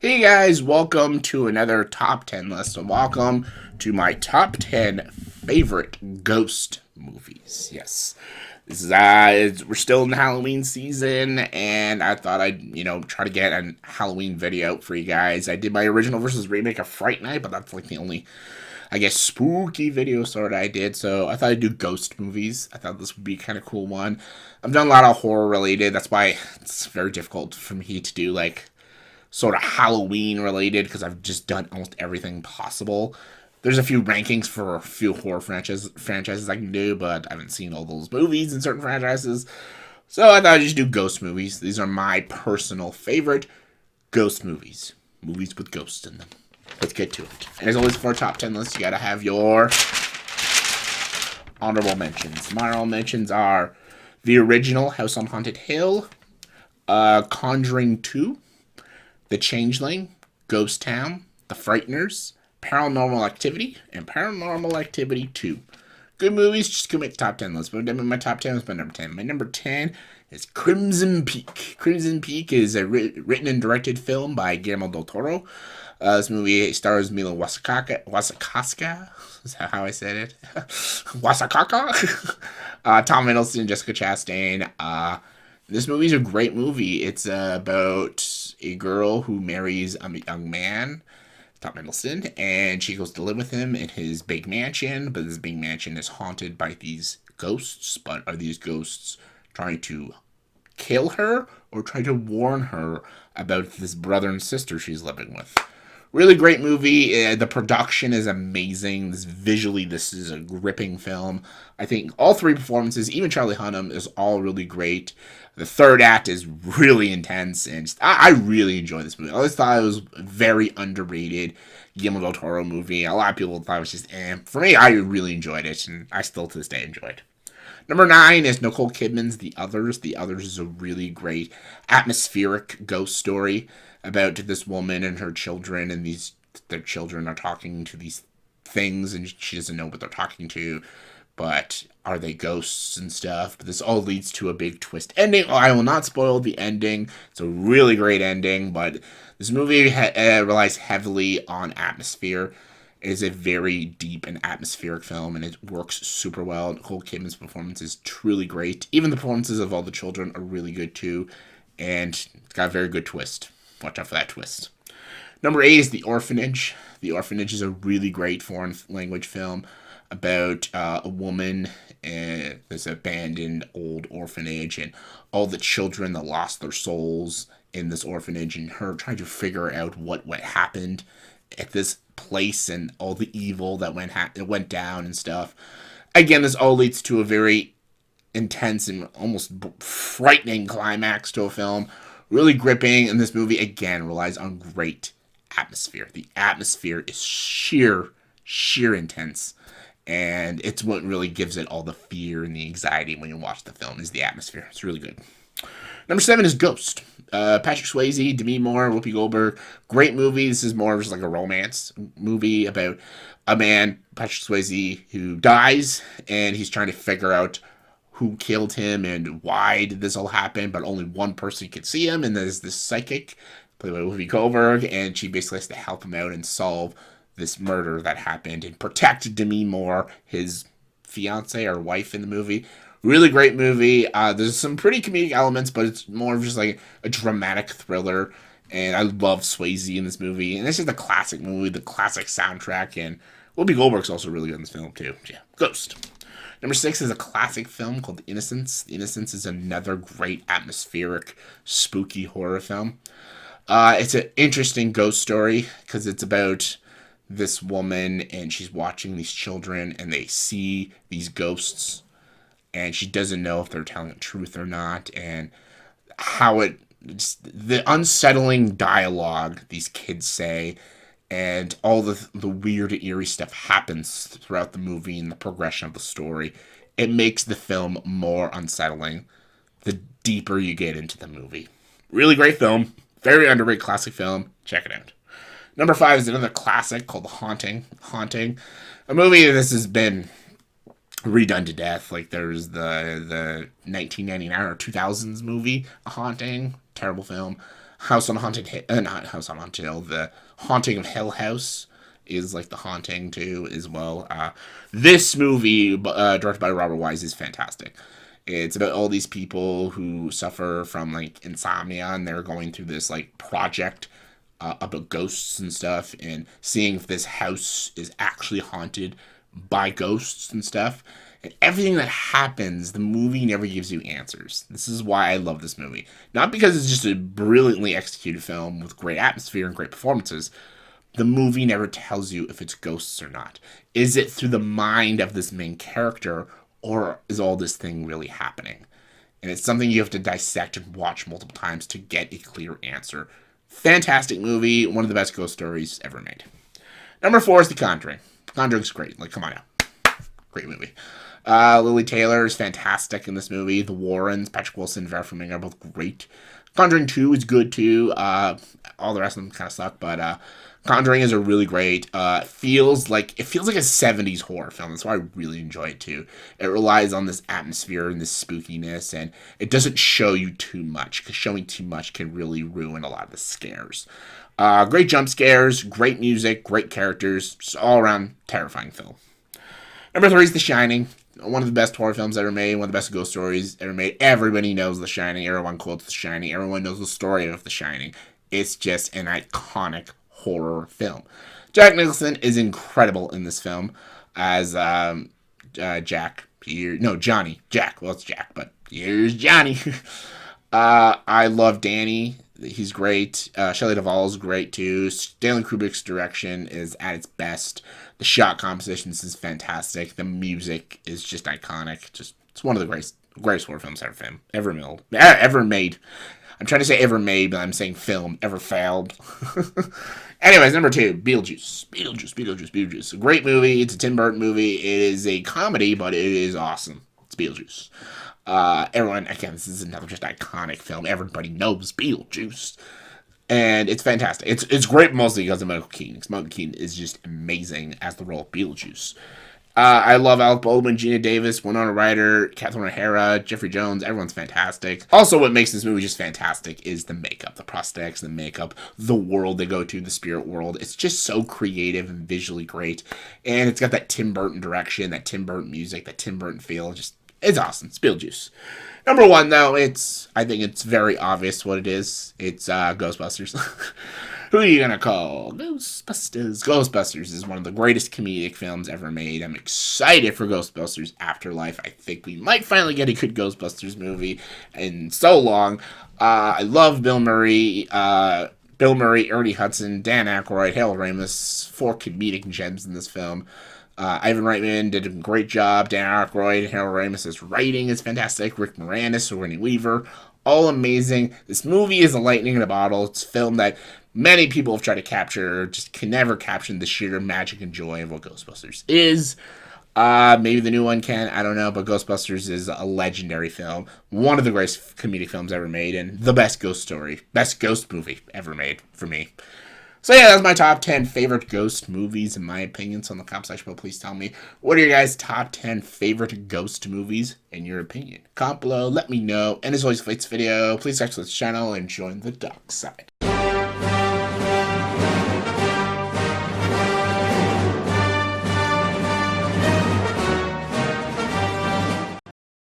Hey guys, welcome to another top 10 list. And welcome to my top 10 favorite ghost movies. Yes, this is we're still in the Halloween season, and I thought I'd try to get a Halloween video out for you guys. I did my original versus remake of Fright Night, but that's like the only, I guess, spooky video sort I did. So I thought I'd do ghost movies. I thought this would be kind of cool one. I've done a lot of horror related. That's why it's very difficult for me to do like sort of Halloween related because I've just done almost everything possible. There's a few rankings for a few horror franchises I can do, but I haven't seen all those movies in certain franchises. So I thought I'd just do ghost movies. These are my personal favorite ghost movies. Movies with ghosts in them. Let's get to it. And as always, for our top 10 list, you gotta have your honorable mentions. My honorable mentions are the original House on Haunted Hill, Conjuring 2, The Changeling, Ghost Town, The Frighteners, Paranormal Activity, and Paranormal Activity 2. Good movies, just go make the top 10 list. But my top 10 was my number 10. My number 10 is Crimson Peak. Crimson Peak is a written and directed film by Guillermo del Toro. This movie stars Mila Wasikowska. Is that how I said it? Wasikowska? Tom Hiddleston, Jessica Chastain. This movie's a great movie. It's about a girl who marries a young man, Tom Hiddleston, and she goes to live with him in his big mansion, but this big mansion is haunted by these ghosts. But are these ghosts trying to kill her or trying to warn her about this brother and sister she's living with? Really great movie. The production is amazing. This is a gripping film. I think all three performances, even Charlie Hunnam, is all really great. The third act is really intense, and I really enjoyed this movie. I always thought it was a very underrated Guillermo del Toro movie. A lot of people thought it was just For me, I really enjoyed it, and I still to this day enjoy it. Number 9 is Nicole Kidman's The Others. The Others is a really great atmospheric ghost story about this woman and her children, and their children are talking to these things, and she doesn't know what they're talking to, but are they ghosts and stuff? But this all leads to a big twist ending. I will not spoil the ending. It's a really great ending, but this movie relies heavily on atmosphere. It is a very deep and atmospheric film, and it works super well. Nicole Kidman's performance is truly great. Even the performances of all the children are really good too, and it's got a very good twist. Watch out for that twist. Number 8 is The Orphanage. The Orphanage is a really great foreign language film about a woman in this abandoned old orphanage and all the children that lost their souls in this orphanage, and her trying to figure out what happened at this place and all the evil that went down and stuff. Again, this all leads to a very intense and almost frightening climax to a film. Really gripping, and this movie again relies on great atmosphere. The atmosphere is sheer intense, and it's what really gives it all the fear and the anxiety when you watch the film is the atmosphere. It's really good. Number 7 is Ghost. Patrick Swayze, Demi Moore, Whoopi Goldberg. Great movie. This is more of just like a romance movie about a man, Patrick Swayze, who dies, and he's trying to figure out who killed him and why did this all happen, but only one person can see him, and there's this psychic, played by Whoopi Goldberg, and she basically has to help him out and solve this murder that happened and protect Demi Moore, his fiance or wife in the movie. Really great movie. There's some pretty comedic elements, but it's more of just like a dramatic thriller, and I love Swayze in this movie, and this is the classic movie, the classic soundtrack, and Whoopi Goldberg's also really good in this film too. Yeah, Ghost. Number 6 is a classic film called Innocence. Innocence is another great atmospheric, spooky horror film. It's an interesting ghost story because it's about this woman and she's watching these children and they see these ghosts and she doesn't know if they're telling the truth or not, and how the unsettling dialogue these kids say, and all the weird, eerie stuff happens throughout the movie and the progression of the story. It makes the film more unsettling the deeper you get into the movie. Really great film. Very underrated classic film. Check it out. Number 5 is another classic called The Haunting. Haunting. A movie that has been redone to death. Like there's the 1999 or 2000s movie, A Haunting. Terrible film. House on Haunted Hill, not House on Haunted Hill, the Haunting of Hill House is like The Haunting too as well. This movie, directed by Robert Wise, is fantastic. It's about all these people who suffer from like insomnia, and they're going through this like project about ghosts and stuff, and seeing if this house is actually haunted by ghosts and stuff. And everything that happens, the movie never gives you answers. This is why I love this movie. Not because it's just a brilliantly executed film with great atmosphere and great performances. The movie never tells you if it's ghosts or not. Is it through the mind of this main character, or is all this thing really happening? And it's something you have to dissect and watch multiple times to get a clear answer. Fantastic movie, one of the best ghost stories ever made. Number 4 is The Conjuring. Conjuring's great. Like, come on now. Great movie. Lily Taylor is fantastic in this movie. The Warrens, Patrick Wilson, Vera Farmiga are both great. Conjuring 2 is good too. All the rest of them kind of suck, but Conjuring is a really great. It feels like a 70s horror film. That's why I really enjoy it too. It relies on this atmosphere and this spookiness, and it doesn't show you too much, because showing too much can really ruin a lot of the scares. Great jump scares, great music, great characters, just all around terrifying film. Number 3 is The Shining. One of the best horror films ever made, one of the best ghost stories ever made. Everybody knows The Shining. Everyone quotes The Shining. Everyone knows the story of The Shining. It's just an iconic horror film. Jack Nicholson is incredible in this film as Jack. Johnny. Jack. Well, it's Jack, but here's Johnny. I love Danny. He's great. Shelley Duvall's great too. Stanley Kubrick's direction is at its best. The shot compositions is fantastic. The music is just iconic. It's one of the greatest horror films ever made. I'm trying to say ever made, but I'm saying film ever failed. Anyways, number 2, Beetlejuice. A great movie. It's a Tim Burton movie. It is a comedy, but it is awesome. It's Beetlejuice. Everyone, again, this is another just iconic film. Everybody knows Beetlejuice. And it's fantastic. It's great mostly because of Michael Keaton. Michael Keaton is just amazing as the role of Beetlejuice. I love Alec Baldwin, Gina Davis, Winona Ryder, Catherine O'Hara, Jeffrey Jones. Everyone's fantastic. Also, what makes this movie just fantastic is the makeup, the prosthetics, the makeup, the world they go to, the spirit world. It's just so creative and visually great. And it's got that Tim Burton direction, that Tim Burton music, that Tim Burton feel. It's awesome. It's Beetlejuice. Number 1, though, I think it's very obvious what it is. It's Ghostbusters. Who are you gonna call? Ghostbusters. Ghostbusters is one of the greatest comedic films ever made. I'm excited for Ghostbusters Afterlife. I think we might finally get a good Ghostbusters movie in so long. I love Bill Murray. Ernie Hudson, Dan Aykroyd, Harold Ramis. 4 comedic gems in this film. Ivan Reitman did a great job. Dan Aykroyd, Harold Ramis' writing is fantastic. Rick Moranis, Sigourney Weaver, all amazing. This movie is a lightning in a bottle. It's a film that many people have tried to capture, just can never capture the sheer magic and joy of what Ghostbusters is. Maybe the new one can, I don't know, but Ghostbusters is a legendary film. One of the greatest comedic films ever made, and the best ghost movie ever made for me. So yeah, that's my top 10 favorite ghost movies, in my opinion. So in the comment section below, please tell me, what are your guys' top 10 favorite ghost movies, in your opinion? Comment below, let me know. And as always, if you like this video, please subscribe to this channel and join the dark side.